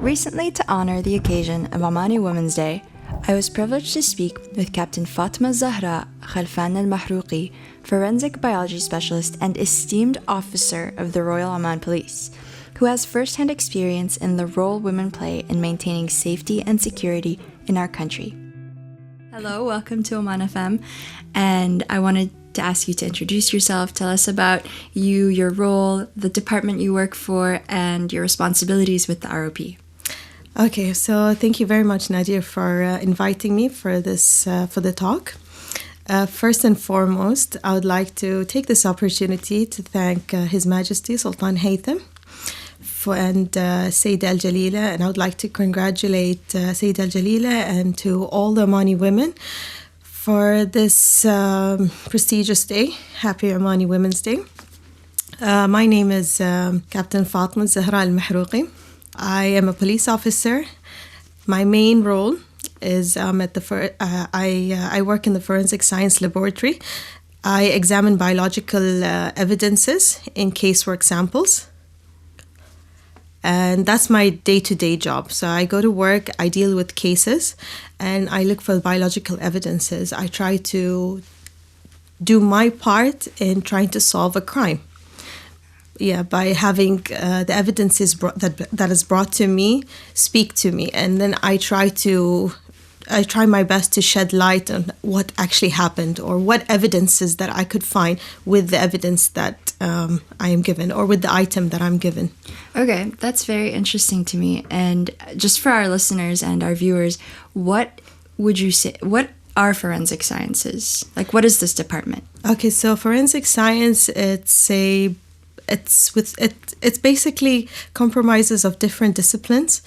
Recently, to honor the occasion of Omani Women's Day, I was privileged to speak with Captain Fatima Zahra Khalfan al-Mahrouqi, forensic biology specialist and esteemed officer of the Royal Oman Police, who has first-hand experience in the role women play in maintaining safety and security in our country. Hello, welcome to Oman FM, and I wanted to ask you to introduce yourself, tell us about you, your role, the department you work for, and your responsibilities with the ROP. Okay, so thank you very much, Nadia, for inviting me for this for the talk. First and foremost, I would like to take this opportunity to thank His Majesty Sultan Haytham and Sayyida Al-Jalila, and I would like to congratulate Sayyida Al-Jalila and to all the Omani women for this prestigious day. Happy Omani Women's Day. My name is Captain Fatima Zahra Al-Mahrouqi. I am a police officer. My main role is I work in the forensic science laboratory. I examine biological evidences in casework samples. And that's my day-to-day job. So I go to work, I deal with cases, and I look for biological evidences. I try to do my part in trying to solve a crime. Yeah, by having the evidence that is brought to me speak to me, and then I try my best to shed light on what actually happened or what evidences that I could find with the evidence that I am given or with the item that I'm given. Okay, that's very interesting to me. And just for our listeners and our viewers, what would you say? What are forensic sciences? Like, what is this department? Okay, so forensic science, it's basically compromises of different disciplines.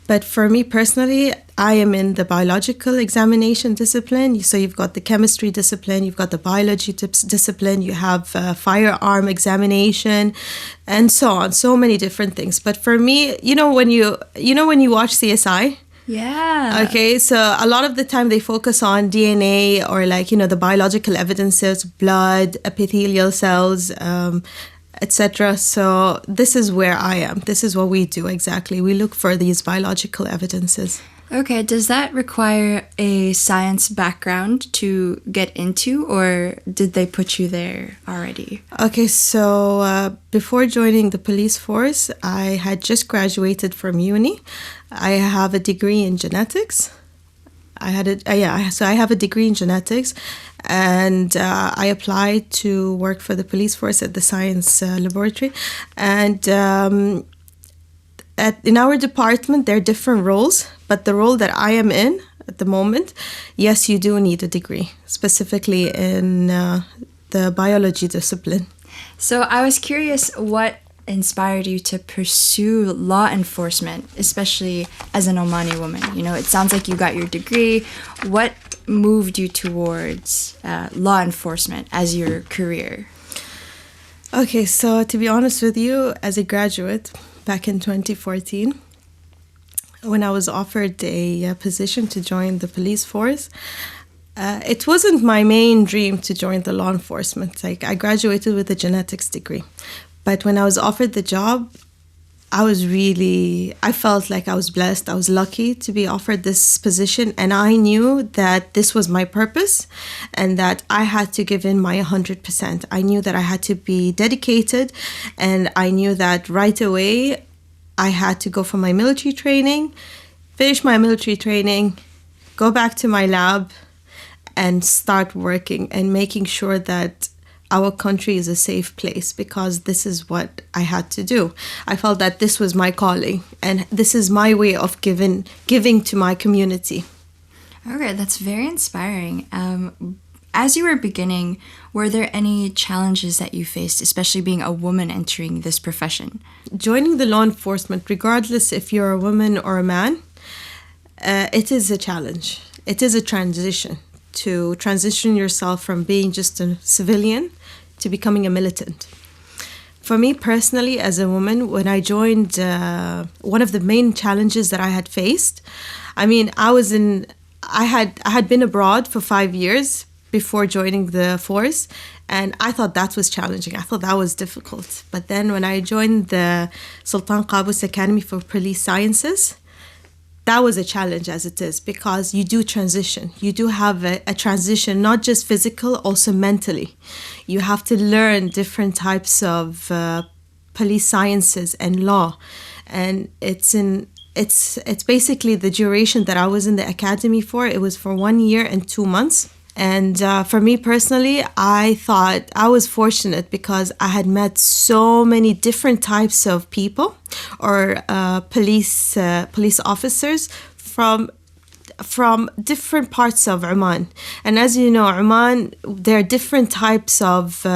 But for me personally, I am in the biological examination discipline. So you've got the chemistry discipline, you've got the biology discipline, you have firearm examination, and so on. So many different things. But for me, when you watch CSI. Yeah. Okay, so a lot of the time they focus on DNA or the biological evidences, blood, epithelial cells, etc. So this is where I am. This is what we do exactly. We look for these biological evidences. Okay, does that require a science background to get into, or did they put you there already? Okay, so before joining the police force, I had just graduated from uni. I have a degree in genetics. I have a degree in genetics, and I applied to work for the police force at the science laboratory. And in our department, there are different roles, but the role that I am in at the moment, yes, you do need a degree, specifically in the biology discipline. So I was curious, what inspired you to pursue law enforcement, especially as an Omani woman? It sounds like you got your degree. What moved you towards law enforcement as your career? Okay, so to be honest with you, as a graduate back in 2014, when I was offered a position to join the police force, it wasn't my main dream to join the law enforcement. I graduated with a genetics degree. But when I was offered the job, I felt like I was blessed. I was lucky to be offered this position. And I knew that this was my purpose and that I had to give in my 100%. I knew that I had to be dedicated. And I knew that right away, I had to go for my military training, finish my military training, go back to my lab, and start working and making sure that our country is a safe place, because this is what I had to do. I felt that this was my calling and this is my way of giving to my community. Okay, that's very inspiring. As you were beginning, were there any challenges that you faced, especially being a woman entering this profession? Joining the law enforcement, regardless if you're a woman or a man, it is a challenge. It is a transition. To transition yourself from being just a civilian to becoming a militant. For me personally, as a woman, when I joined, one of the main challenges that I had faced, I had been abroad for 5 years before joining the force, and I thought that was challenging. I thought that was difficult. But then when I joined the Sultan Qaboos Academy for Police Sciences, that was a challenge as it is, because you do transition. You do have a transition, not just physical, also mentally. You have to learn different types of police sciences and law. And it's basically the duration that I was in the academy for. It was for 1 year and 2 months. And for me personally, I thought I was fortunate because I had met so many different types of people or police officers from different parts of Oman. And as you know, Oman, there are different types of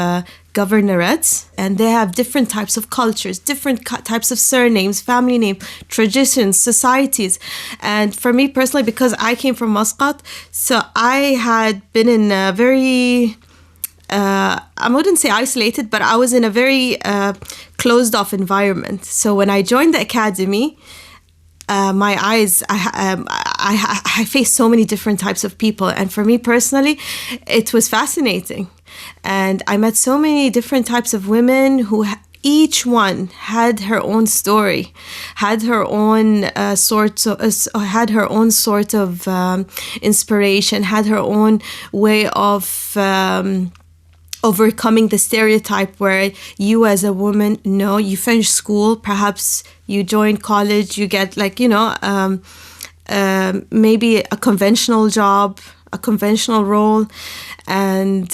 governorates, and they have different types of cultures, different types of surnames, family name, traditions, societies. And for me personally, because I came from Muscat, so I had been in a very, I wouldn't say isolated, but I was in a very closed off environment. So when I joined the academy, my eyes, I faced so many different types of people. And for me personally, it was fascinating. And I met so many different types of women who each one had her own story, had her own sort of inspiration, had her own way of overcoming the stereotype where you as a woman, you finish school, perhaps you join college, you get maybe a conventional job, a conventional role. And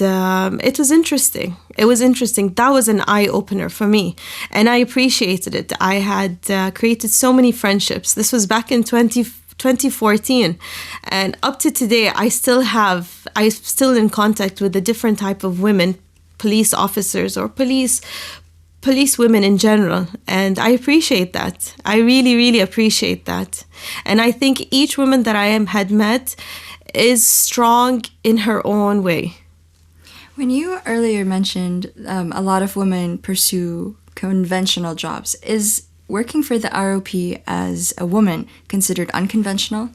it was interesting. That was an eye-opener for me. And I appreciated it. I had created so many friendships. This was back in 2014. And up to today, I'm still in contact with the different type of women, police officers or police women in general. And I appreciate that. I really, really appreciate that. And I think each woman that I had met is strong in her own way. When you earlier mentioned a lot of women pursue conventional jobs, is working for the ROP as a woman considered unconventional?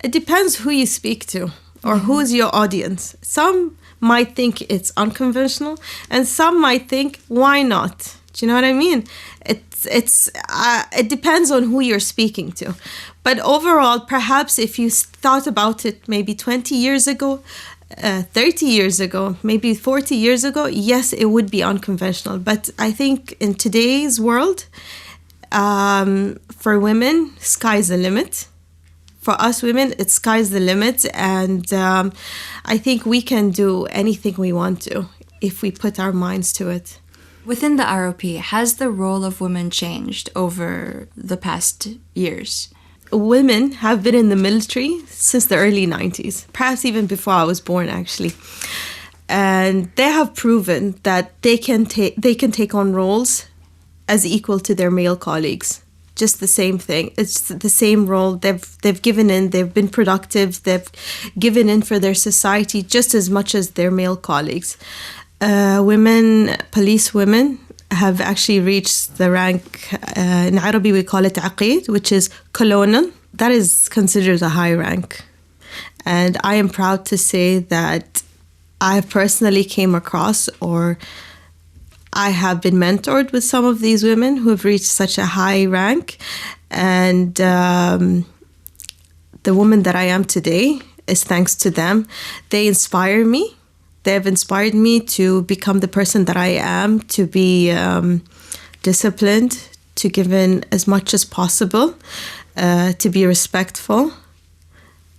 It depends who you speak to or who is your audience. Some might think it's unconventional and some might think, why not? Do you know what I mean? It depends on who you're speaking to. But overall, perhaps if you thought about it maybe 20 years ago, 30 years ago, maybe 40 years ago, yes, it would be unconventional. But I think in today's world, for women, sky's the limit. For us women, it's sky's the limit. And I think we can do anything we want to if we put our minds to it. Within the ROP, has the role of women changed over the past years? Women have been in the military since the early 90s, perhaps even before I was born, actually. And they have proven that they can take on roles as equal to their male colleagues. Just the same thing. It's the same role. They've given in. They've been productive. They've given in for their society just as much as their male colleagues. Police women have actually reached the rank, in Arabic we call it aqid, which is colonel. That is considered a high rank. And I am proud to say that I personally came across, or I have been mentored with some of these women who have reached such a high rank. And the woman that I am today is thanks to them. They inspire me. They have inspired me to become the person that I am, to be disciplined, to give in as much as possible, to be respectful,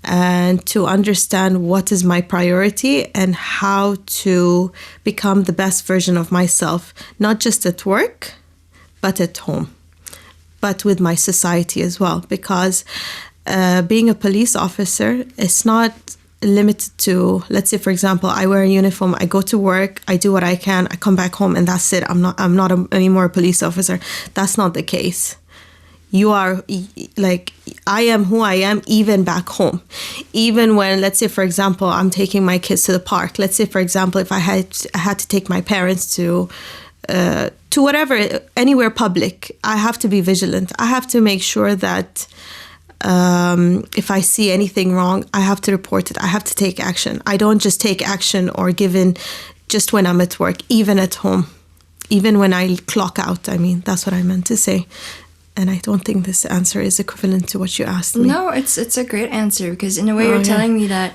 and to understand what is my priority and how to become the best version of myself, not just at work, but at home, but with my society as well. Because being a police officer is not limited to, let's say, for example, I wear a uniform, I go to work, I do what I can, I come back home, and that's it. I'm not anymore a police officer. That's not the case. You are I am who I am even back home. Even when, let's say, for example, I'm taking my kids to the park. Let's say, for example, if I had to take my parents to whatever, anywhere public, I have to be vigilant. I have to make sure that if I see anything wrong, I have to report it. I have to take action. I don't just take action or give in just when I'm at work, even at home, even when I clock out. I mean, that's what I meant to say. And I don't think this answer is equivalent to what you asked me. No, it's a great answer, because in a way you're telling me that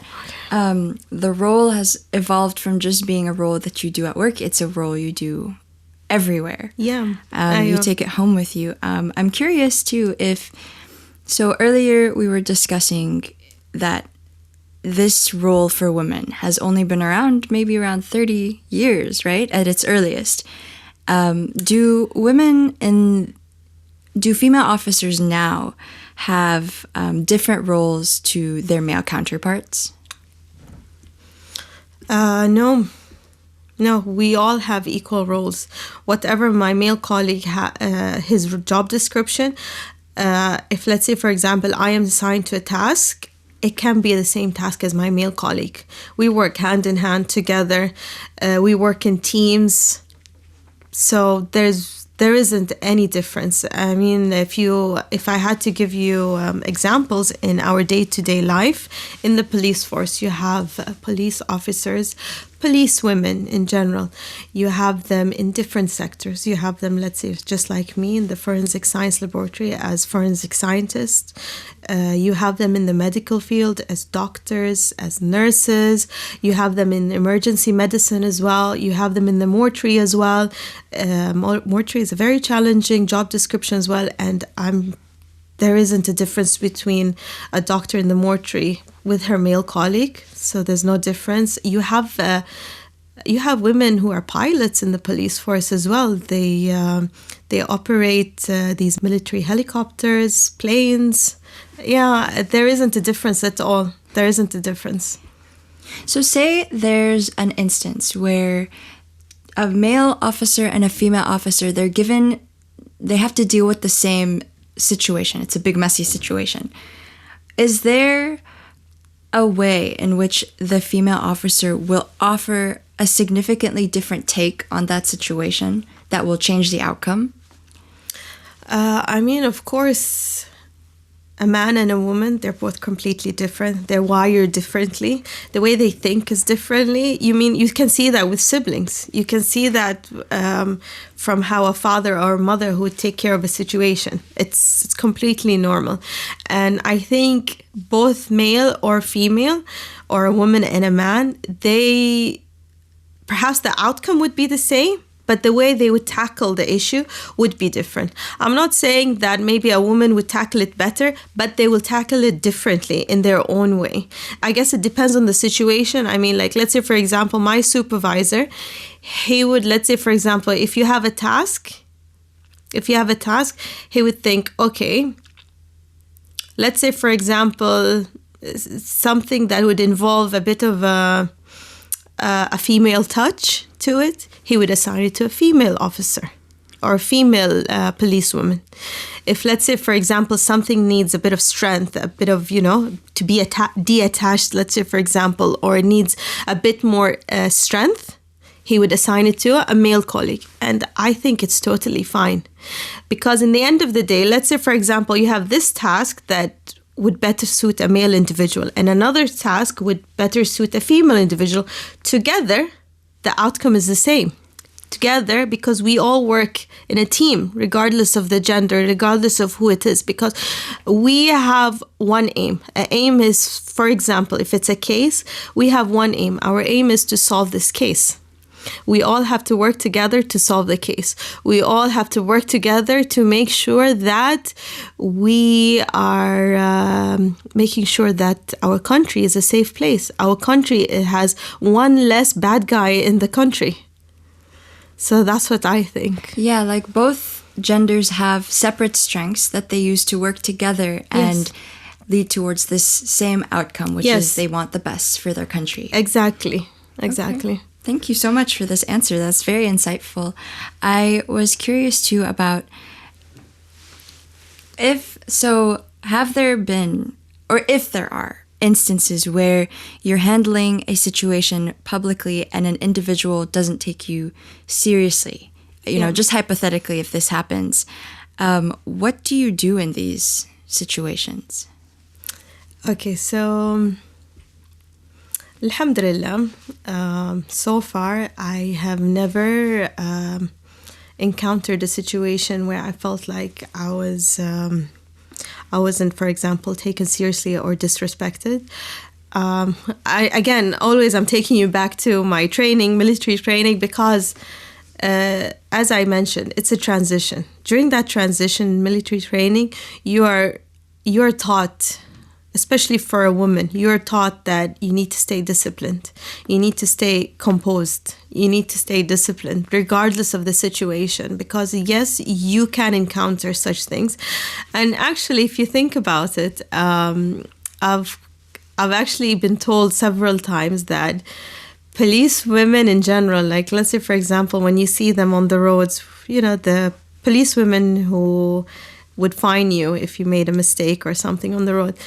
the role has evolved from just being a role that you do at work. It's a role you do everywhere. Yeah. You take it home with you. I'm curious too so earlier we were discussing that this role for women has only been around maybe around 30 years, right? At its earliest. Do female officers now have different roles to their male counterparts? No. No, we all have equal roles. Whatever my male colleague, his job description, if let's say, for example, I am assigned to a task, it can be the same task as my male colleague. We work hand in hand together. We work in teams. So there isn't any difference. I mean, if I had to give you examples in our day-to-day life, in the police force, you have police officers, police women in general. You have them in different sectors. You have them, let's say, just like me, in the forensic science laboratory as forensic scientists. You have them in the medical field as doctors, as nurses. You have them in emergency medicine as well. You have them in the mortuary as well. Mortuary is a very challenging job description as well, and there isn't a difference between a doctor in the mortuary with her male colleague, so there's no difference. You have women who are pilots in the police force as well. They operate these military helicopters, planes. Yeah, there isn't a difference at all. There isn't a difference. So say there's an instance where a male officer and a female officer, they have to deal with the same situation. It's a big, messy situation. Is there a way in which the female officer will offer a significantly different take on that situation that will change the outcome? I mean, of course, a man and a woman, they're both completely different. They're wired differently. The way they think is differently. You can see that with siblings. You can see that from how a father or a mother who would take care of a situation. It's completely normal. And I think both male or female, or a woman and a man, perhaps the outcome would be the same, but the way they would tackle the issue would be different. I'm not saying that maybe a woman would tackle it better, but they will tackle it differently in their own way. I guess it depends on the situation. I mean, like, let's say, for example, my supervisor, he would, let's say, for example, if you have a task, he would think, okay, let's say, for example, something that would involve a bit of a female touch to it, he would assign it to a female officer or a female policewoman. If, let's say, for example, something needs a bit of strength, a bit of, to be detached, let's say, for example, or it needs a bit more strength, he would assign it to a male colleague. And I think it's totally fine. Because in the end of the day, let's say, for example, you have this task that would better suit a male individual and another task would better suit a female individual. Together, the outcome is the same. Together, because we all work in a team, regardless of the gender, regardless of who it is, because we have one aim. An aim is, for example, if it's a case, we have one aim. Our aim is to solve this case. We all have to work together to solve the case. We all have to work together to make sure that we are making sure that our country is a safe place. Our country has one less bad guy in the country. So that's what I think. Yeah, like both genders have separate strengths that they use to work together and lead towards this same outcome, which is they want the best for their country. Exactly. Okay. Thank you so much for this answer. That's very insightful. I was curious too about have there been, or if there are, instances where you're handling a situation publicly and an individual doesn't take you seriously? Just hypothetically, if this happens, what do you do in these situations? Okay, so Alhamdulillah, so far I have never encountered a situation where I felt like I wasn't, for example, taken seriously or disrespected. I'm taking you back to my training, military training, because as I mentioned, it's a transition. During that transition, military training, you're taught, especially for a woman, you're taught that you need to stay disciplined. You need to stay composed. You need to stay disciplined regardless of the situation, because yes, you can encounter such things. And actually, if you think about it, I've actually been told several times that police women in general, like let's say, for example, when you see them on the roads, you know, the police women who would fine you if you made a mistake or something on the road,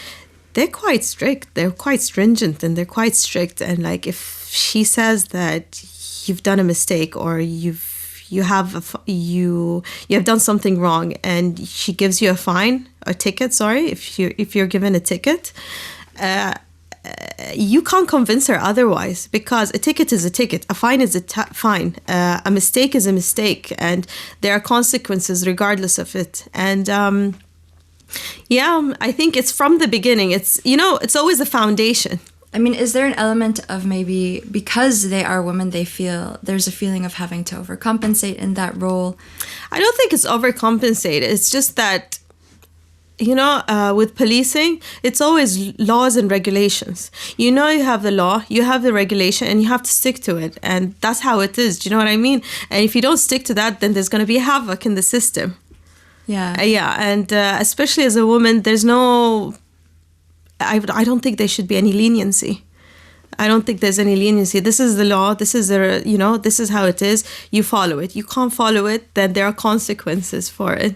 they're quite strict. They're quite stringent and they're quite strict. And like if she says that you've done a mistake or you have done something wrong and she gives you a fine or ticket, if you're given a ticket, you can't convince her otherwise, because a ticket is a ticket, a fine is a fine, a mistake is a mistake, and there are consequences regardless of it. And I think it's from the beginning. It's always a foundation. I mean, is there an element of maybe because they are women, they feel there's a feeling of having to overcompensate in that role? I don't think it's overcompensate. It's just that, with policing, it's always laws and regulations. You have the law, you have the regulation, and you have to stick to it. And that's how it is. Do you know what I mean? And if you don't stick to that, then there's going to be havoc in the system. Yeah. And especially as a woman, there's no... I don't think there should be any leniency. I don't think there's any leniency. This is the law. This is this is how it is. You follow it. You can't follow it, then there are consequences for it.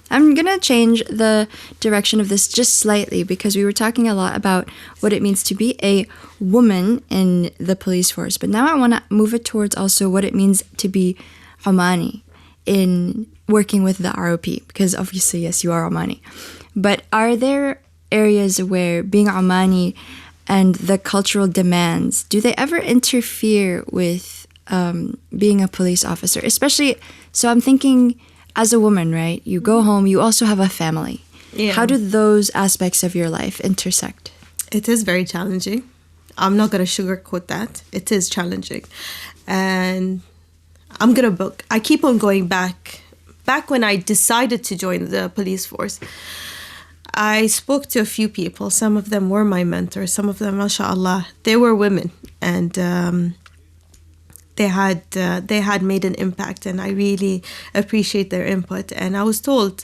I'm going to change the direction of this just slightly, because we were talking a lot about what it means to be a woman in the police force. But now I want to move it towards also what it means to be Omani in working with the ROP, because obviously, yes, you are Omani. But are there areas where being Omani and the cultural demands, do they ever interfere with being a police officer? Especially, so I'm thinking... as a woman, right? You go home, you also have a family. Yeah. How do those aspects of your life intersect? It is very challenging. I'm not going to sugarcoat that. It is challenging. And I keep on going back. Back when I decided to join the police force, I spoke to a few people. Some of them were my mentors. Some of them, mashallah, they were women. And... They had made an impact, and I really appreciate their input. And I was told,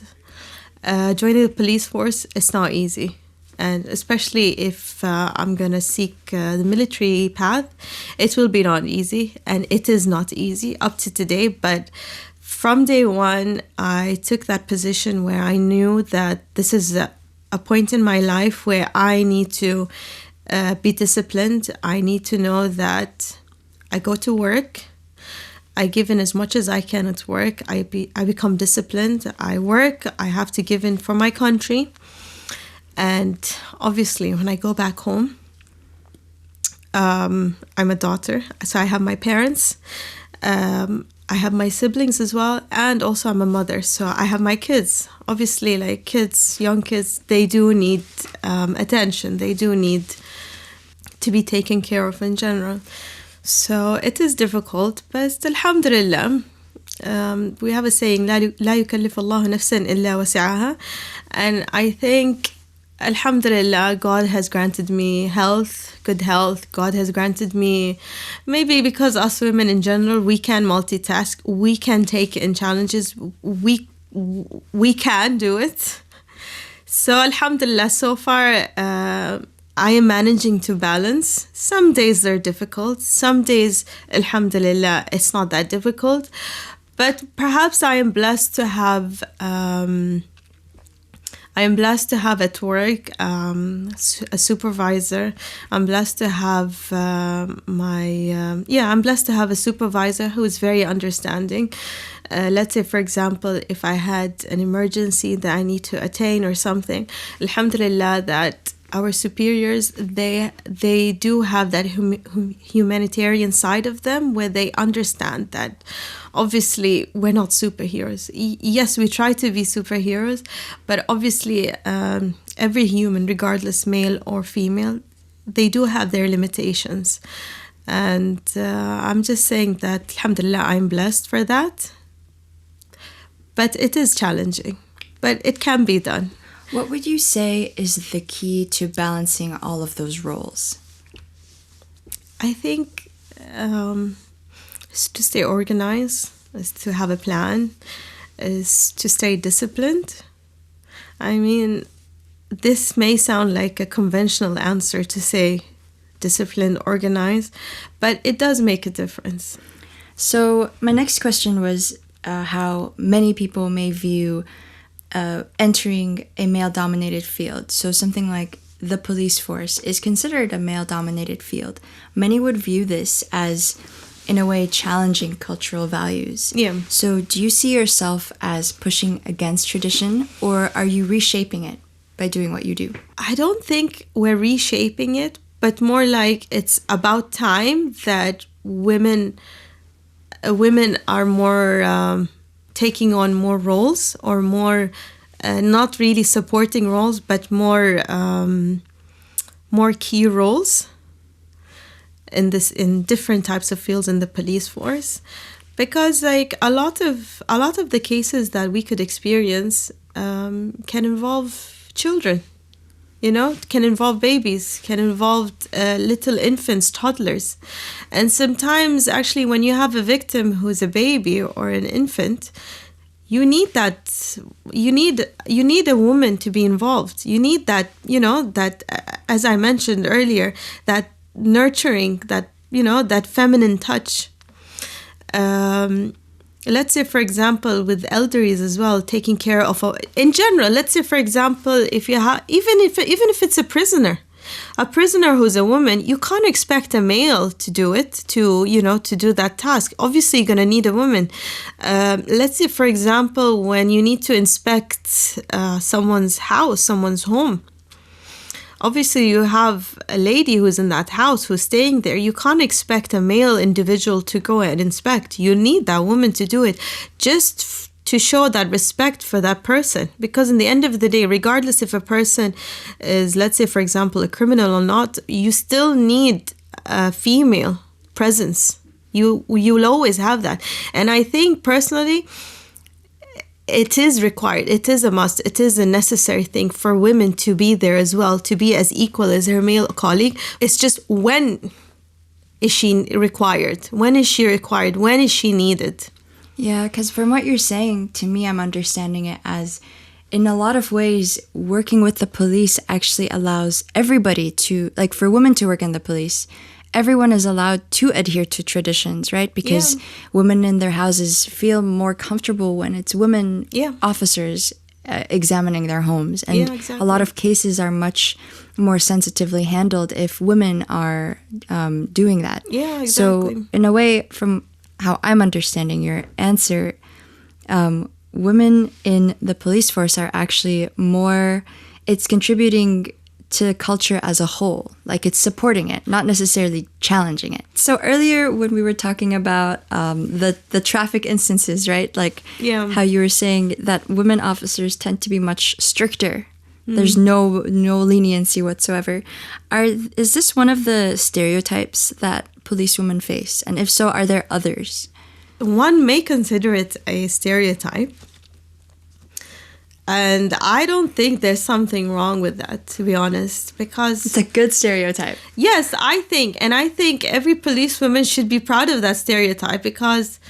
joining the police force, it's not easy. And especially if I'm going to seek the military path, it will be not easy. And it is not easy up to today. But from day one, I took that position where I knew that this is a point in my life where I need to be disciplined. I need to know that I go to work, I give in as much as I can at work, I become disciplined, I work, I have to give in for my country. And obviously, when I go back home, I'm a daughter, so I have my parents, I have my siblings as well, and also I'm a mother, so I have my kids. Obviously, like young kids, they do need attention, they do need to be taken care of in general. So it is difficult, but alhamdulillah, we have a saying, لا يكلف الله نفسا إلا وسعها. And I think, alhamdulillah, God has granted me good health. God has granted me, maybe because us women in general, we can multitask, we can take in challenges, we can do it. So alhamdulillah, so far, I am managing to balance. Some days they're difficult. Some days, alhamdulillah, it's not that difficult. But perhaps I am blessed to have at work a supervisor. I'm blessed to have I'm blessed to have a supervisor who is very understanding. Let's say, for example, if I had an emergency that I need to attain or something, alhamdulillah, that our superiors, they do have that humanitarian side of them, where they understand that obviously we're not superheroes. Yes, we try to be superheroes, but obviously every human, regardless male or female, they do have their limitations. And I'm just saying that, alhamdulillah, I'm blessed for that. But it is challenging, but it can be done. What would you say is the key to balancing all of those roles? I think is to stay organized, is to have a plan, is to stay disciplined. I mean, this may sound like a conventional answer to say disciplined, organized, but it does make a difference. So my next question was how many people may view entering a male-dominated field. So something like the police force is considered a male-dominated field. Many would view this as, in a way, challenging cultural values. Yeah. So do you see yourself as pushing against tradition, or are you reshaping it by doing what you do? I don't think we're reshaping it, but more like it's about time that women are more taking on more roles, or more not really supporting roles, but more key roles in different types of fields in the police force. Because like a lot of the cases that we could experience can involve children. Can involve babies, can involve little infants, toddlers. And sometimes, actually, when you have a victim who's a baby or an infant, you need that. You need a woman to be involved. You need that, as I mentioned earlier, that nurturing, that feminine touch. Let's say, for example, with elderlies as well, taking care of, in general, let's say, for example, if you have, even if it's a prisoner who's a woman, you can't expect a male to do it, to do that task. Obviously, you're going to need a woman. Let's say, for example, when you need to inspect someone's house, someone's home. Obviously, you have a lady who's in that house, who's staying there. You can't expect a male individual to go and inspect. You need that woman to do it, just to show that respect for that person. Because in the end of the day, regardless if a person is, let's say, for example, a criminal or not, you still need a female presence. You'll always have that. And I think, personally, it is required. It is a must. It is a necessary thing for women to be there as well, to be as equal as her male colleague. It's just, when is she required? When is she required? When is she needed? Yeah, because from what you're saying, to me, I'm understanding it as, in a lot of ways, working with the police actually allows everybody to, like, for women to work in the police, everyone is allowed to adhere to traditions, right? Because women in their houses feel more comfortable when it's women officers examining their homes. And exactly. A lot of cases are much more sensitively handled if women are doing that. Yeah, exactly. So in a way, from how I'm understanding your answer, women in the police force are actually more, it's contributing to culture as a whole. Like, it's supporting it, not necessarily challenging it. So earlier when we were talking about the traffic instances, right? Like how you were saying that women officers tend to be much stricter. There's no leniency whatsoever. Is this one of the stereotypes that police women face? And if so, are there others? One may consider it a stereotype. And I don't think there's something wrong with that, to be honest, because it's a good stereotype. Yes, I think every policewoman should be proud of that stereotype, because,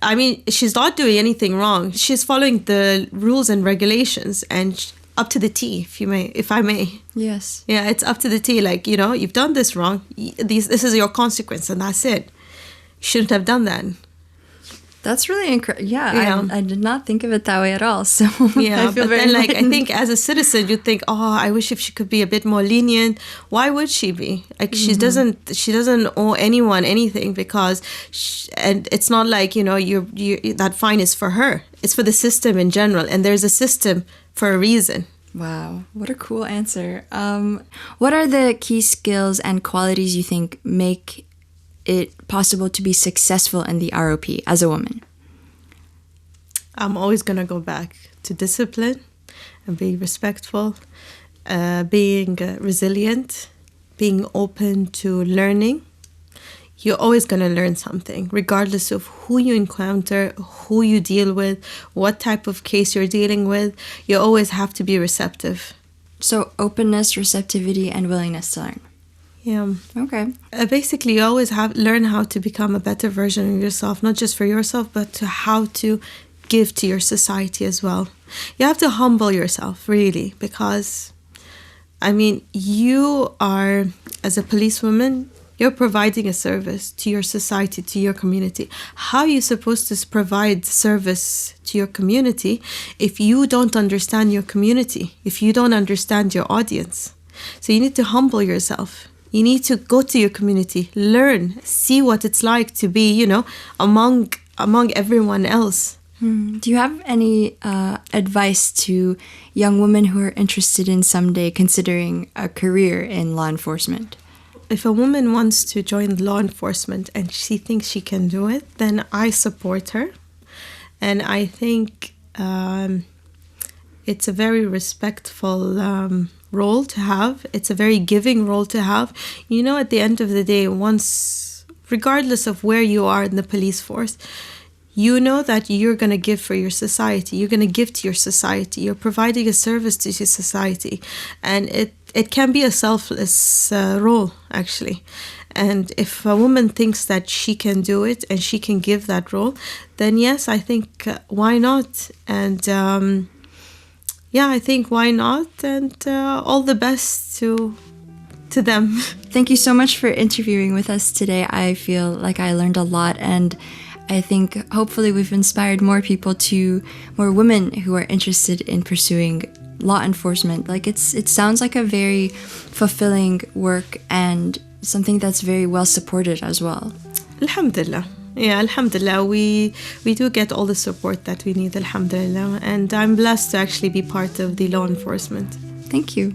I mean, she's not doing anything wrong. She's following the rules and regulations, and up to the T, if I may. Yes. Yeah, it's up to the T. Like, you've done this wrong. This is your consequence, and that's it. You shouldn't have done that. That's really incredible. Yeah. I did not think of it that way at all. So yeah, I feel but very then, like, enlightened. I think as a citizen, you think, oh, I wish if she could be a bit more lenient. Why would she be? Like, she doesn't owe anyone anything, because, and it's not like, you that fine is for her. It's for the system in general, and there's a system for a reason. Wow, what a cool answer. What are the key skills and qualities you think make it possible to be successful in the ROP as a woman? I'm always going to go back to discipline and being respectful, being resilient, being open to learning. You're always going to learn something, regardless of who you encounter, who you deal with, what type of case you're dealing with. You always have to be receptive. So openness, receptivity, and willingness to learn. Yeah. Okay. Basically, you always learn how to become a better version of yourself, not just for yourself, but to how to give to your society as well. You have to humble yourself, really, because, I mean, you are, as a policewoman, you're providing a service to your society, to your community. How are you supposed to provide service to your community if you don't understand your community, if you don't understand your audience? So you need to humble yourself. You need to go to your community, learn, see what it's like to be, you know, among everyone else. Do you have any advice to young women who are interested in someday considering a career in law enforcement? If a woman wants to join law enforcement and she thinks she can do it, then I support her. And I think it's a very respectful role to have. It's a very giving role to have. You know, at the end of the day, regardless of where you are in the police force, you know that you're going to give for your society. You're going to give to your society. You're providing a service to your society. And it can be a selfless role, actually. And if a woman thinks that she can do it and she can give that role, then yes, I think why not? And I think why not? And all the best to them. Thank you so much for interviewing with us today. I feel like I learned a lot, and I think hopefully we've inspired more women who are interested in pursuing law enforcement. Like it sounds like a very fulfilling work and something that's very well supported as well. Alhamdulillah. Yeah, alhamdulillah. We do get all the support that we need, alhamdulillah. And I'm blessed to actually be part of the law enforcement. Thank you.